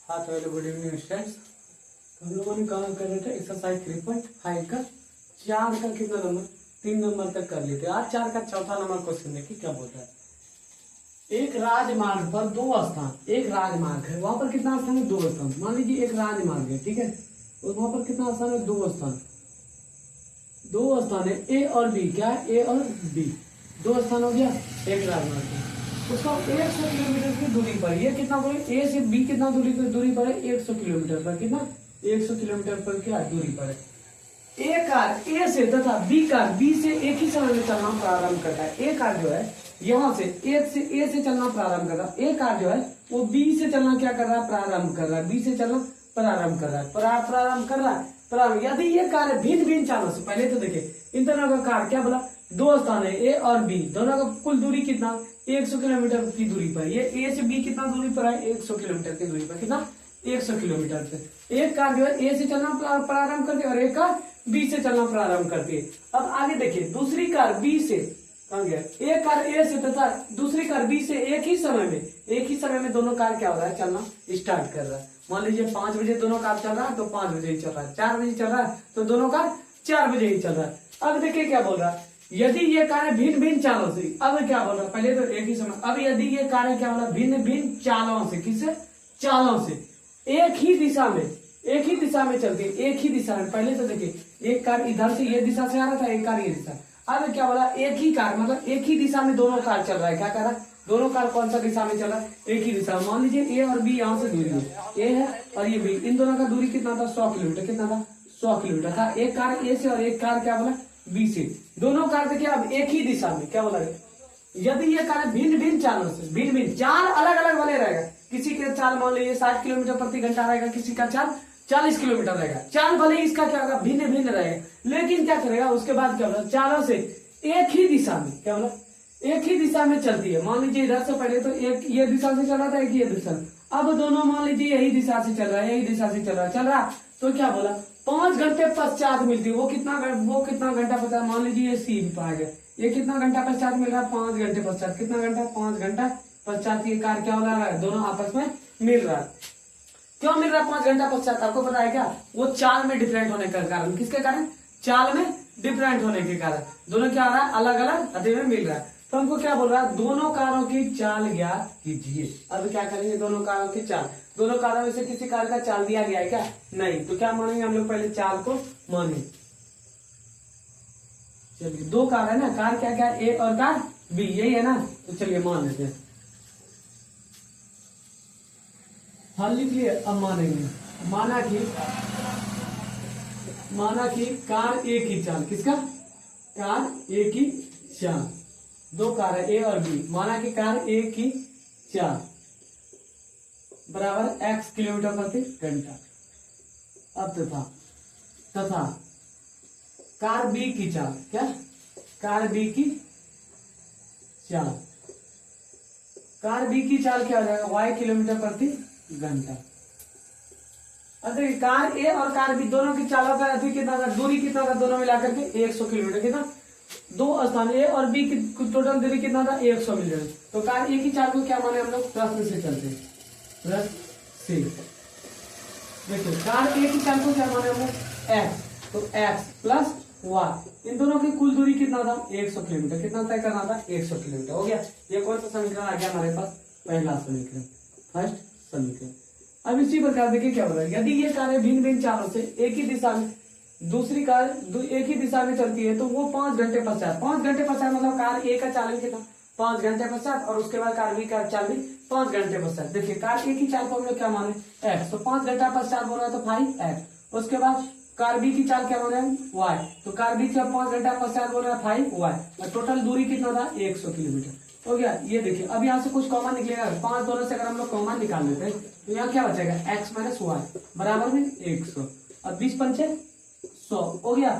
हाँ तो hello good evening students. हम लोगों ने काम कर रहे थे एक्सरसाइज 3.5 का 4 का कितना नंबर 3 नंबर तक कर लिए थे। आज 4 का चौथा नंबर क्वेश्चन देखिए क्या बोलता है। एक राजमार्ग पर दो स्थान, एक राजमार्ग है वहां पर कितना स्थान है, 2 स्थान। मान लीजिए एक राजमार्ग है, ठीक है, और वहां पर कितना स्थान है, 2 स्थान। 2 स्थान है ए और बी, क्या है, ए और बी 2 स्थान हो गया एक राजमार्ग है। उसका 100 किलोमीटर की दूरी पर, ये कितना पर, ए से बी कितना दूरी पर है, 100 किलोमीटर पर। कितना, 100 किलोमीटर पर क्या दूरी पर है। ए कार ए से तथा बी कार बी से एक ही समय में चलना प्रारंभ करता है। ए कार जो है यहाँ से ए से चलना प्रारंभ कर रहा है। ए कार जो है वो बी से चलना क्या कर रहा है, प्रारंभ कर रहा है। बी से चलना प्रारंभ कर रहा है, प्रारंभ कर रहा है। यदि ये कार भिन्न भिन्न चालों से, पहले तो देखिए इन दोनों का कार क्या बोला, 2 स्थान है ए और बी, दोनों का कुल दूरी कितना, 100 किलोमीटर की दूरी पर। ये ए से बी कितना दूरी पर है, 100 किलोमीटर की दूरी पर। कितना, 100 किलोमीटर से। एक कार जो है ए से चलना प्रारंभ करती है और एक कार बी से चलना प्रारंभ करती है। अब आगे देखिए दूसरी कार बी से, एक कार ए से तथा दूसरी कार बी से एक ही समय में दोनों कार क्या हो रहा है, चलना स्टार्ट कर रहा है। मान लीजिए 5 बजे दोनों कार चल रहा है तो 5 बजे ही चल रहा है, 4 बजे चल रहा है तो दोनों कार 4 बजे ही चल रहा है। अब देखिए क्या बोल रहा है, यदि ये कार भिन्न भिन्न चालों से, अब क्या बोल रहा है, पहले तो एक ही समय, अब यदि ये कार क्या बोला, भिन्न भिन्न चालों से, किससे, चालों से एक ही दिशा में चलती है, एक ही दिशा में। पहले तो देखिए एक कार इधर से ये दिशा से आ रहा था, एक कार ये दिशा। अब क्या बोला, एक ही कार मतलब एक ही दिशा में दोनों कार चल रहा है। क्या कर रहा है, दोनों कार कौन सा दिशा में चल रहा है, एक ही दिशा। मान लीजिए ए और बी यहाँ से दूरी है, ए है और ये बी, इन दोनों का दूरी कितना था, 100 किलोमीटर। कितना था, 100 किलोमीटर था। एक कार ए से और एक कार क्या बोला, बी से। दोनों कार देखिए अब एक ही दिशा में, क्या बोला, यदि ये कार भिन्न भिन्न चालों से, भिन्न चाल अलग अलग वाले रहेगा। किसी के चाल मान लीजिए 60 किलोमीटर प्रति घंटा रहेगा, किसी का चाल 40 किलोमीटर रहेगा। चाल भले ही इसका क्या होगा, भिन्न भिन्न रहेगा, लेकिन क्या करेगा उसके बाद क्या बोला, चालों से एक ही दिशा में, क्या बोला, एक ही दिशा में चलती है। मान लीजिए इधर से पहले तो एक ये दिशा से चल रहा था, एक ये दिशा। अब दोनों मान लीजिए यही दिशा से चल रहा है, यही दिशा से चल रहा तो क्या बोला, 5 घंटे पश्चात मिलती है। वो कितना घंटा पता, मान लीजिए ये सी पाया गया, ये कितना घंटा पश्चात मिल रहा है, 5 घंटे पश्चात। कितना घंटा, 5 घंटा पश्चात ये कार क्या हो रहा है, दोनों आपस में मिल रहा है। क्यों मिल रहा है 5 घंटा पश्चात, आपको पता है क्या, वो चाल में डिफरेंट होने के कारण। किसके कारण, चाल में डिफरेंट होने के कारण दोनों क्या हो रहा है, अलग अलग गति में मिल रहा है। तो हमको क्या बोल रहा है, दोनों कारों की चाल ज्ञात कीजिए। अब क्या करेंगे, दोनों कारों की चाल, दोनों कारों में से किसी कार का चाल दिया गया है क्या, नहीं, तो क्या मानेंगे हम लोग, पहले चाल को माने। चलिए 2 कार है ना, कार क्या क्या, ए और कार बी, यही है ना, तो चलिए मान लेते हैं। हल लिख लिए, अब मानेंगे। माना कि कार ए की चाल, किसका, कार ए की चाल, 2 कार है ए और बी। माना कि कार ए की चाल बराबर x किलोमीटर प्रति घंटा। अब तथा कार बी की चाल, क्या, कार बी की चाल, कार बी की चाल क्या हो जाएगा, y किलोमीटर प्रति घंटा। अब देखिए कार ए और कार बी दोनों की चालों का कितना था, दूरी कितना था, दोनों मिलाकर के 100 किलोमीटर। कितना, 2 स्थान ए और बी की टोटल दूरी कितना था, 100 किलोमीटर। तो कार ए की चाल को क्या माने हम लोग, प्रश्न से चलते हैं, प्रश्न से देखिए कार ए की चाल को क्या माने हम लोग, x, तो x प्लस y, इन दोनों की कुल दूरी कितना था, 100 किलोमीटर। कितना तय करना था, 100 किलोमीटर। हो गया, ये कौन सा समीकरण आ गया हमारे पास, पहला समीकरण, फर्स्ट समीकरण। अब इसी प्रकार देखिए क्या हो रहा है, यदि ये कारें भिन्न भिन्न चालों से एक ही दिशा में, दूसरी कार एक ही दिशा में चलती है, तो वो 5 घंटे पश्चात, 5 घंटे पश्चात मतलब कार ए का चाल कितना, 5 घंटे पश्चात, और उसके बाद कार बी का चाल भी 5 घंटे पश्चात। देखिए कार ए की चाल को हम लोग क्या माने, x, तो 5 घंटा पश्चात बोल रहा है तो 5x। उसके बाद कार बी की चाल क्या बोल रहे हैं, y, तो कार बी का 5 घंटा पश्चात बोल रहा है 5y, और टोटल दूरी कितना था, 100 किलोमीटर। हो गया, ये देखिए अब यहाँ से कुछ कॉमन निकलेगा, 5 दोनों से अगर हम लोग कॉमन निकाल लेते हैं तो यहाँ क्या बचेगा, x माइनस वाई बराबर में 100, और 20 पंचे 100 हो गया।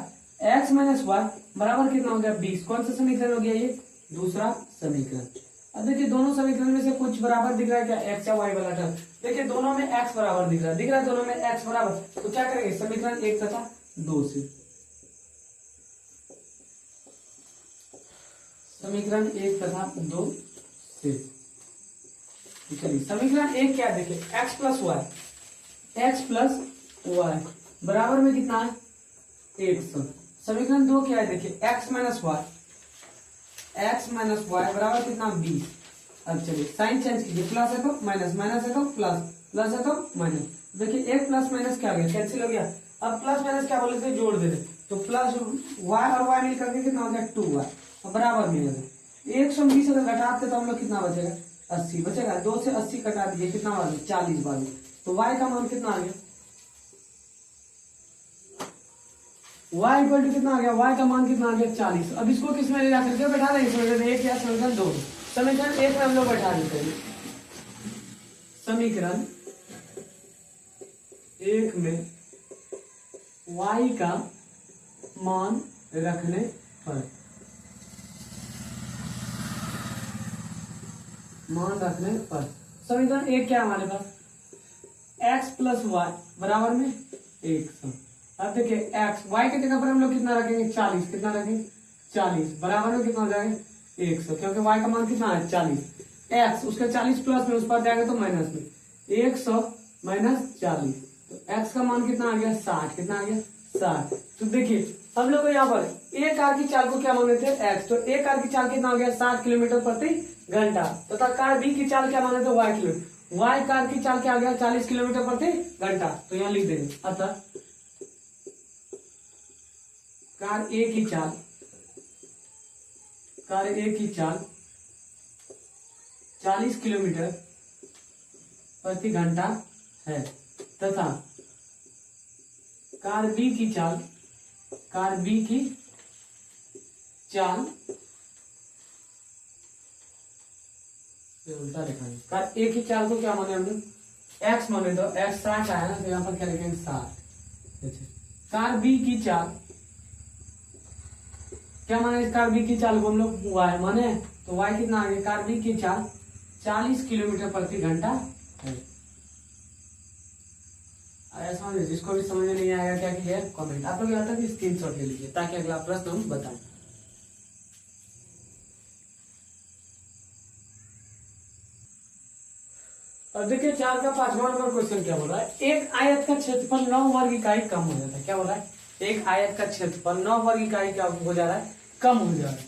x माइनस वाई बराबर कितना हो गया, 20। कौन सा समीकरण हो गया, ये दूसरा समीकरण। अब देखिए दोनों समीकरण में से कुछ बराबर दिख रहा है क्या, x या y वाला टर्म। देखिए दोनों में x बराबर दिख रहा है, दोनों में x बराबर, तो क्या करेंगे, समीकरण 1 तथा 2 से, समीकरण 1 तथा 2 से। चलिए समीकरण 1 क्या, देखिए x plus y, x plus y बराबर में कितना है 100। समीकरण 2 क्या है देखिए, एक्स माइनस वाई बराबर कितना 20। अब चलिए साइन चेंज कीजिए, प्लस है तो माइनस, माइनस है तो प्लस, प्लस है तो माइनस। देखिए एक प्लस माइनस क्या हो गया, कैंसिल हो गया। अब प्लस माइनस क्या बोले थे, जोड़ दे रहे, तो प्लस वाई और वाई मिलकर के कितना हो गया 2y बराबर मिलेगा 120। अगर घटाते तो हम लोग कितना बचेगा 80 बचेगा। 2 से 80 कटा दीजिए, कितना आ गया 40 बार। तो y का मान कितना आ गया, y इक्वल टू कितना आ गया, y का मान कितना आ गया 40। अब इसको किस में ले जा करके बैठा देंगे, समीकरण 1 या समीकरण 2। समीकरण 1 में हम लोग बैठा देते हैं, समीकरण 1 में y का मान रखने पर, समीकरण 1 क्या है हमारे पास, x प्लस वाई बराबर में 100। अब देखिए x y के जगह पर हम लोग कितना रखेंगे 40, कितना रखेंगे 40 बराबर में कितना हो जाएगा 100, क्योंकि y का मान कितना है 40। x उसके 40 प्लस में उस पर जाएगा तो माइनस में 100 माइनस 40, तो x का मान कितना आ गया 60, कितना आ गया 60। तो देखिए हम लोग यहाँ पर एक कार की चाल को क्या माने थे x, तो एक कार की चाल कितना हो गया 60 किलोमीटर प्रति घंटा, तथा कार b की चाल क्या माने थे y किलोमीटर, y कार की चाल क्या आ गया 40 किलोमीटर प्रति घंटा। तो यहाँ लिख देंगे, अतः कार ए की चाल 40 किलोमीटर प्रति घंटा है, तथा कार बी की चाल उल्टा लिखाएंगे। कार ए की चाल को क्या माने हमने x माने, तो x 60 आया ना, तो यहाँ पर क्या लिखेंगे 60। कार बी की चाल क्या माने, कार बी की चाल को हम लोग y माने, तो y कितना आ गया, कार बी की चाल 40 किलोमीटर प्रति घंटा है। आया समझ, जिसको भी समझ में नहीं आएगा क्या किया कमेंट, आप लोग यहाँ तक स्क्रीनशॉट ले लीजिए ताकि अगला प्रश्न हम बताएं। अब देखिए 4 का 5वां नंबर क्वेश्चन क्या बोल रहा है, एक आयत का क्षेत्रफल 9 वर्ग इकाई कम हो जाता है। क्या बोल रहा है, एक आयत का क्षेत्रफल 9 वर्ग इकाई क्या हो जा रहा है, कम हो जा रहा है,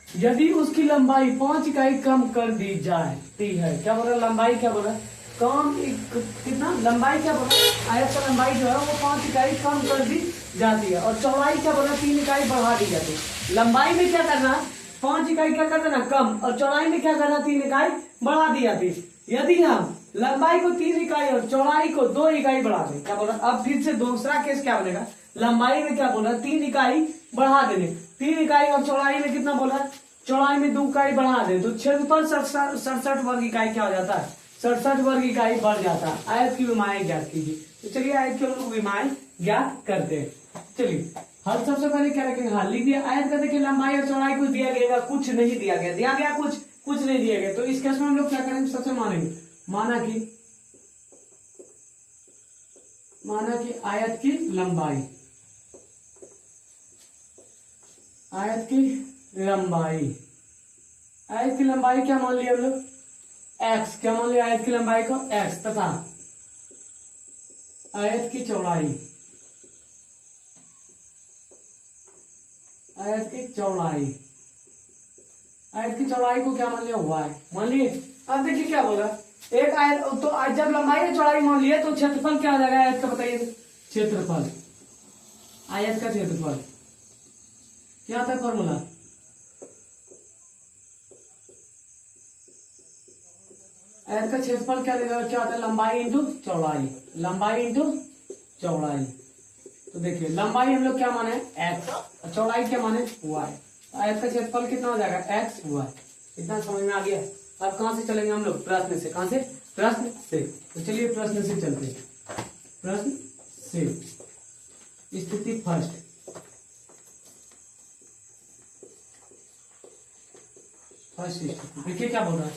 यदि उसकी लंबाई 5 इकाई कम कर दी जाती है। क्या बोल रहा है, लंबाई क्या बोल रहा है, कम कितना लंबाई क्या बोल रहा है, आयत का लंबाई जो है वो 5 इकाई कम कर दी जाती है, और चौड़ाई क्या बोल रहा है 3 इकाई बढ़ा दी जाती है। लंबाई में क्या करना, 5 इकाई क्या कर देना कम, और चौड़ाई में क्या करना 3 इकाई बढ़ा दी जाती है। यदि हम लंबाई को 3 इकाई और चौड़ाई को 2 इकाई बढ़ा दें, क्या बोल रहा है, अब फिर से दूसरा केस क्या बनेगा, लंबाई में क्या बोल रहा है 3 इकाई बढ़ा देने, 3 इकाई और चौड़ाई में कितना बोला है, चौड़ाई में 2 इकाई बढ़ा दे, तो क्षेत्रफल 67 वर्ग इकाई क्या हो जाता है, 67 वर्ग इकाई बढ़ जाता है। आयत की विमाएं ज्ञात कीजिए। तो चलिए आयत की हम लोग विमाएं ज्ञात करते हैं। चलिए हर सबसे पहले क्या रखेंगे, हाँ लिख दिया आयत का, देखिए लंबाई और चौड़ाई कुछ दिया गया, कुछ नहीं दिया गया, कुछ नहीं दिया गया। तो इस केस में हम लोग क्या करेंगे, सबसे मानेंगे, माना कि आयत की लंबाई क्या मान लिया हम लोग x, क्या मान लिया आयत की लंबाई को x, तथा आयत की चौड़ाई को क्या मान लिया y मान लिए। अब देखिए क्या बोला, एक आयत, तो जब लंबाई और चौड़ाई मान लिया तो क्षेत्रफल क्या आ जाएगा आयत का, बताइए क्षेत्रफल, आयत का क्षेत्रफल क्या था फॉर्मूला, आयत का क्षेत्रफल क्या होता है, लंबाई इंटू चौड़ाई, तो देखिए लंबाई हम लोग क्या माने x और चौड़ाई क्या माने y, आयत का क्षेत्रफल कितना हो जाएगा x y। इतना समझ में आ गया। अब कहां से चलेंगे हम लोग, प्रश्न से, कहां से, प्रश्न से। तो चलिए प्रश्न से चलते हैं, प्रश्न से स्थिति फर्स्ट, देखिए क्या बोल रहा है,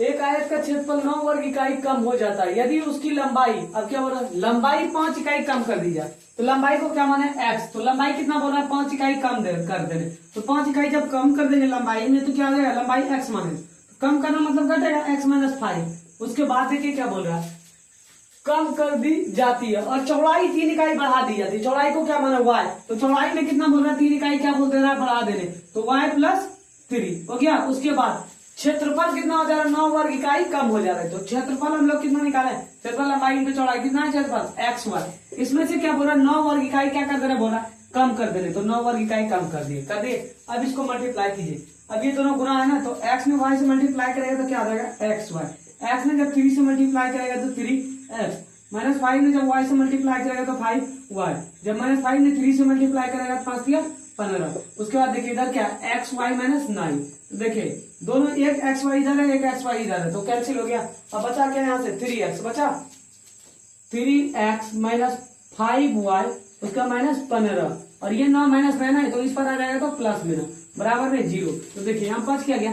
एक आयत का क्षेत्रफल 9 वर्ग इकाई कम हो जाता है यदि उसकी लंबाई, अब क्या बोल रहा है, लंबाई 5 इकाई कम कर दी जाए, तो लंबाई को क्या माने x, तो लंबाई कितना बोल रहा है 5 इकाई कम कर देने, तो 5 इकाई जब कम कर देंगे लंबाई में तो क्या हो जाएगा, लंबाई x माने, तो कम करना मतलब घटेगा x -5। उसके बाद देखिए क्या बोल रहा है, कम कर दी जाती है और चौड़ाई 3 इकाई बढ़ा दी जाती है। चौड़ाई को क्या माना y, तो चौड़ाई में कितना बोल रहा है 3 इकाई, क्या बोल दे रहा है बढ़ा देने, तो y+3 हो गया। उसके बाद क्षेत्रफल कितना हो जा रहा है 9 वर्ग इकाई कम हो जा रहा है, तो क्षेत्रफल हम लोग कितना निकाले, क्षेत्रफल लंबाई इंटू चौड़ाई कितना है क्षेत्रफल xy, इसमें से क्या बोल रहा है 9 वर्ग इकाई क्या कर दे रहा है बोल रहा है कम कर देने, तो 9 वर्ग इकाई कम कर दिए। अब इसको मल्टीप्लाई कीजिए, अब ये दोनों गुना है ना, तो x में y से मल्टीप्लाई करेगा तो क्या आ जाएगा xy, x में जब 3 से मल्टीप्लाई करेगा तो 3x, -5 में जब y से मल्टीप्लाई करेगा तो 5y, जब -5 में 3 से मल्टीप्लाई करेगा तो 5 दिया 15। उसके बाद देखिए इधर क्या xy -9, तो देखिए दोनों एक xy इधर है एक xy इधर है, तो कैंसिल हो गया। अब बचा क्या यहाँ से 3x बचा, 3x -5y उसका -15, और ये 9 माइनस रहना है तो इस पर आ जाएगा तो प्लस में बराबर में 0। तो देखिए यहाँ पास क्या गया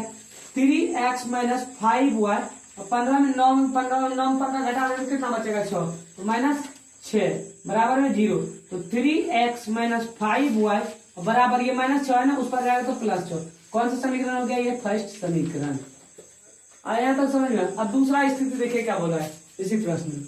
3x -5y, और 15 में 9 घटा देंगे कितना बचेगा 6, तो -6 बराबर में 0। तो 3x -5y बराबर ये -6 है ना, उस पर जाएगा तो +6। कौन सा समीकरण हो गया, ये फर्स्ट समीकरण आया तो समझ में। अब दूसरा स्थिति देखिए क्या बोला है इसी प्रश्न में,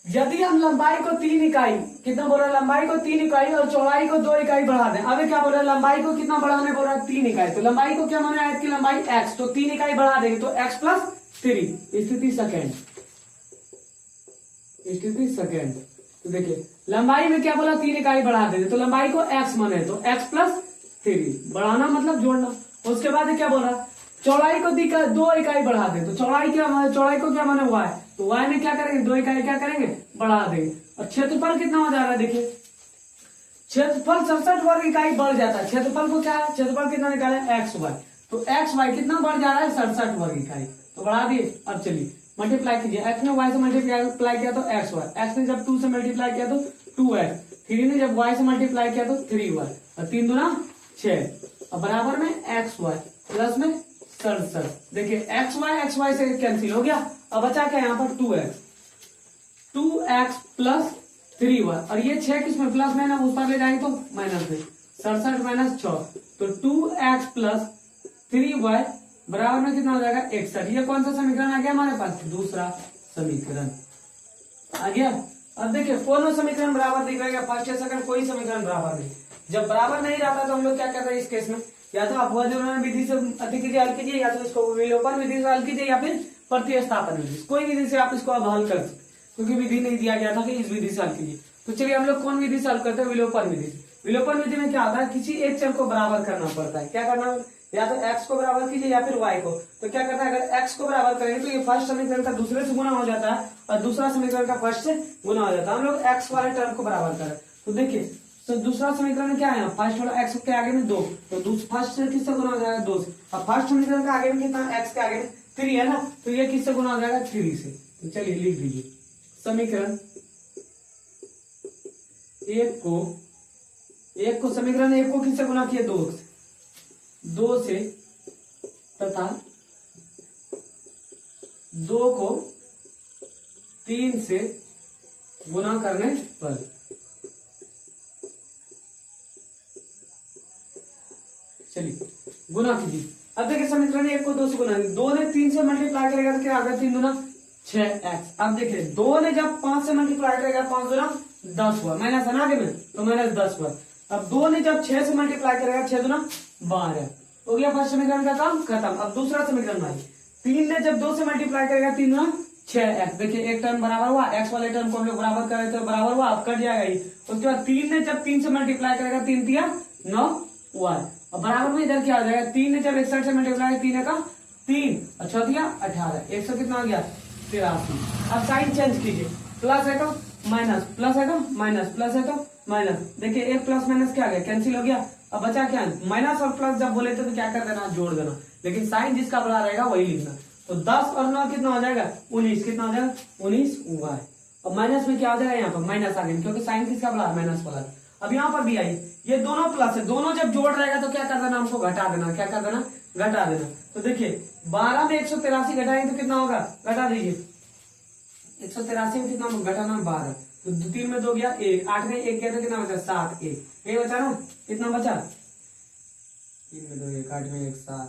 यदि हम लंबाई को 3 इकाई कितना बोल रहा है, लंबाई को 3 इकाई और चौड़ाई को 2 इकाई बढ़ा दें। अबे क्या बोल रहा है, लंबाई को कितना बढ़ाने बोल रहा है 3 इकाई, तो लंबाई को क्या माना है कि लंबाई x, तो 3 इकाई बढ़ा देंगे तो x+3, स्थिति सेकेंड। तो देखिए लंबाई में क्या बोला 3 इकाई बढ़ा देंगे, तो लंबाई को x माने तो x+3 बढ़ाना मतलब जोड़ना। उसके बाद क्या बोल रहा है चौड़ाई को 2 इकाई बढ़ा दे, तो चौड़ाई को क्या माने y, तो y में क्या करेंगे 2 इकाई क्या करेंगे बढ़ा देंगे। और क्षेत्रफल कितना हो जा रहा है, देखिए क्षेत्रफल 67 वर्ग इकाई बढ़ जाता है। क्षेत्रफल को क्या है, क्षेत्रफल कितना निकाले xy, तो xy कितना बढ़ जा रहा है 67 वर्ग इकाई, तो बढ़ा दिए। अब चलिए मल्टीप्लाई कीजिए, x ने y से मल्टीप्लाई किया तो xy, x ने जब 2 से मल्टीप्लाई किया तो 2x, 3 ने जब y से मल्टीप्लाई किया तो 3y, और 3 दूना 6, और बराबर में xy प्लस में 67। देखिए xy से कैंसिल हो गया। अब बचा क्या यहाँ पर 2x प्लस 3y, और ये 6 किसमें प्लस में ना, उस पर ले जाएंगे तो माइनस में, 67 - 6, तो 2x प्लस 3y बराबर में कितना हो जाएगा 61। ये कौन सा समीकरण आ गया हमारे पास, दूसरा समीकरण आ गया। अब देखिए दोनों समीकरण बराबर दिख रहा है, फर्स्ट या सेकंड कोई समीकरण बराबर नहीं। जब बराबर नहीं रहता तो हम लोग क्या करते हैं इस केस में, या तो अपवर्जन विधि से अति कीजिए हल कीजिए, या तो इसको विलोपन विधि से हल कीजिए, या फिर प्रतिस्थापन विधि, कोई विधि से आप इसको अब हल कर सकते, क्योंकि विधि नहीं दिया गया था कि इस विधि से हल कीजिए। तो चलिए हम लोग कौन विधि से हल करते हैं, विलोपन विधि से। विलोपन विधि में क्या होता है, किसी एक चर को बराबर करना पड़ता है। क्या करना, या तो x को बराबर कीजिए या फिर y को। तो क्या करता है, अगर x को बराबर करेंगे तो ये फर्स्ट समीकरण का दूसरे से गुना हो जाता है, और दूसरा समीकरण का फर्स्ट से गुना हो जाता है। हम लोग x वाले टर्म को बराबर करें तो देखिए, तो दूसरा समीकरण क्या है, फर्स्ट वाला x के आगे में 2, तो फर्स्ट से किससे गुना हो जाएगा 2 से, और फर्स्ट समीकरण का आगे में कितना, x के आगे में 3 है ना, तो ये किससे गुना हो जाएगा 3 से। तो चलिए लिख दीजिए समीकरण एक को समीकरण 1 को किससे गुना किया 2 से, तथा 2 को 3 से गुना करने पर, चलिए गुना कीजिए। अब देखिए समीकरण 1 को 2 से गुना, 2 ने 3 से मल्टीप्लाई करेगा तो क्या आ गया 3 दूना 6x। अब देखिए 2 ने जब 5 से मल्टीप्लाई करेगा 5 दूना 10 हुआ, माइनस है ना आगे में, तो -10 हुआ। अब 2 ने जब 6 से मल्टीप्लाई करेगा 6 दूना 12 हो गया, फर्स्ट समीकरण का काम खत्म। अब दूसरा समीकरण भाई, 3 ने जब 2 से मल्टीप्लाई करेगा 3 दूना 6x, देखिए एक टर्म बराबर हुआ, x वाले टर्म को हम लोग बराबर करें तो बराबर हुआ, अब कट जाएगा ही। उसके बाद 3 ने जब 3 से मल्टीप्लाई करेगा 3 दिया 9y, और बराबर में इधर क्या आ जाएगा, 3 ने जब 61 से मल्टीप्लाई 3 का 3 और 6 दिया 18, 100 कितना आ गया 83। अब साइन चेंज कीजिए, प्लस है तो माइनस, प्लस है तो माइनस, प्लस है तो माइनस। देखिए एक प्लस माइनस क्या आ गया, कैंसिल हो गया। अब बचा क्या, माइनस और प्लस जब बोले थे तो क्या कर देना, जोड़ देना, लेकिन साइन जिसका बड़ा रहेगा वही लिखना। तो 10 और 9 कितना हो जाएगा 19, कितना हो जाएगा 19y, और माइनस में क्या हो जाएगा यहाँ पर माइनस आ गया, क्योंकि साइन किसका बड़ा माइनस वाला। अब यहाँ पर भी आइए, ये दोनों प्लस है, दोनों जब जोड़ रहेगा तो क्या कर देना, हमको घटा देना, क्या कर देना घटा देना। तो देखिए 12 में 183 घटाएंगे तो कितना होगा, घटा दीजिए, 183 में कितना घटाना 12, तो 3 में 2 गया 1, 8 में 1 गया तो कितना बचा 7, 1 बचा ना, कितना बचा 3 में 2 1, 8 में 1 7,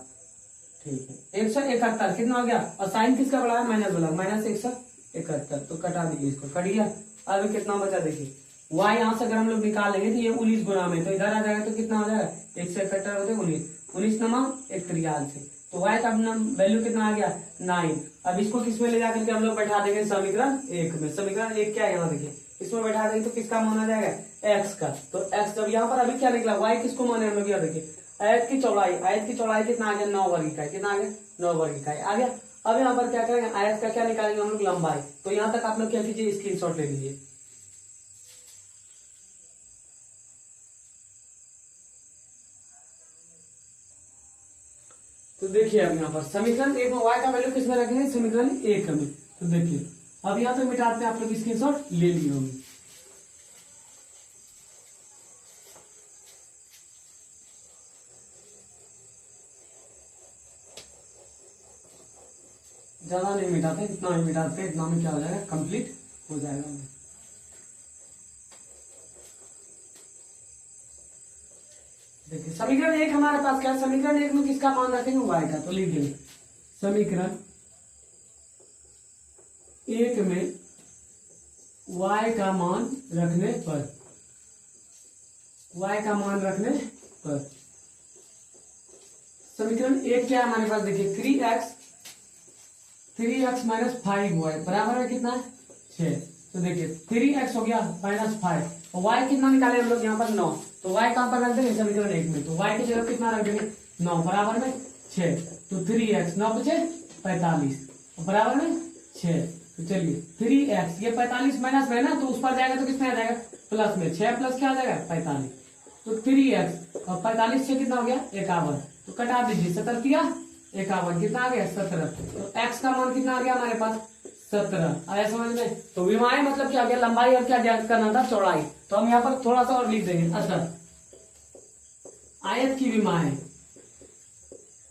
ठीक है, 171 कितना हो गया, और साइन किसका बढ़ा है, माइनस वाला, -171, तो कटा दीजिए इसको, कट गया। अब कितना बचा देखिए, y यहाँ से अगर हम लोग निकालेंगे तो ये 19 गुना में, तो इधर आ जाएगा तो कितना हो जाएगा, 171 होते 19 नमा 1 से, तो y का वैल्यू कितना आ गया 9। अब इसको किसमें ले जाकर के हम लोग बैठा देंगे, समीकरण 1 में। समीकरण 1 क्या है यहाँ देखिए, इसमें बैठा देंगे तो किसका मान आ जाएगा, x का। तो x जब यहाँ पर अभी क्या निकला, y किसको माने हम लोग, यहाँ देखिए आयत की चौड़ाई कितना आ गया, 9 वर्ग इकाई, कितना आ गया 9 वर्ग इकाई आ गया। अब यहाँ पर क्या करेंगे, आयत का क्या निकालेंगे हम लोग, लंबाई। तो यहाँ तक आप लोग क्या कीजिए, स्क्रीनशॉट ले लीजिए। तो देखिए अब यहाँ पर समीकरण 1 में y का वैल्यू किसमें रखेंगे, समीकरण 1 में। तो देखिए अब यहाँ तो मिटाते हैं, आप लोग स्क्रीनशॉट ले लिए होंगे। ज्यादा नहीं मिटाते, इतना ही मिटाते, इतना में क्या हो जाएगा, कंप्लीट हो जाएगा। देखिए समीकरण 1 हमारे पास क्या है, समीकरण 1 में किसका मान रखेंगे, y का। तो लिख देंगे समीकरण 1 में y का मान रखने पर, समीकरण 1 क्या है हमारे पास, देखिए 3x माइनस 5y बराबर है कितना है 6। तो देखिए 3x हो गया -5, और y कितना निकाले हम लोग यहाँ पर 9, तो y कहां पर रख देंगे, समीकरण 1 में। तो y की जगह कितना रख देंगे 9 बराबर में 6, तो 3x 9 बचे 45 बराबर में 6। तो चलिए 3x, ये 45 माइनस में है ना, तो उस पर जाएगा तो कितना आ जाएगा, प्लस में, 6 प्लस क्या आ जाएगा 45, तो 3x और 45 से कितना हो गया 51, तो कटा दीजिए, 17 किया 51, कितना आ गया 17। तो x का मान कितना आ गया हमारे पास 17, आया समझ में। तो विमाएं मतलब क्या आ गया, लंबाई और क्या ज्ञात करना था, चौड़ाई। तो हम यहाँ पर थोड़ा सा और लिख देंगे, अतः आयत की विमाएं,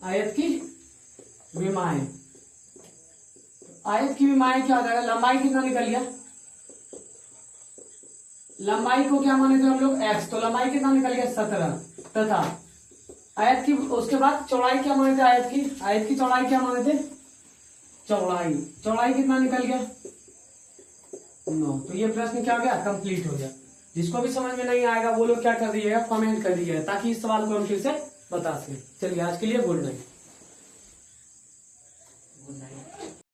आयत की विमाएं क्या हो जाएगा, लंबाई कितना निकल गया, लंबाई को क्या माने थे हम लोग x, तो लंबाई कितना निकल गया 17, तथा आयत की, उसके बाद चौड़ाई क्या माने थे, आयत की चौड़ाई क्या माने थे, चौड़ाई कितना निकल गया 9। तो ये प्रश्न क्या हो गया, कंप्लीट हो गया। जिसको भी समझ में नहीं आएगा वो लोग क्या कर दीजिएगा, कमेंट कर दीजिएगा, ताकि इस सवाल को हम फिर से बता सकें। चलिए आज के लिए गुड नाइट।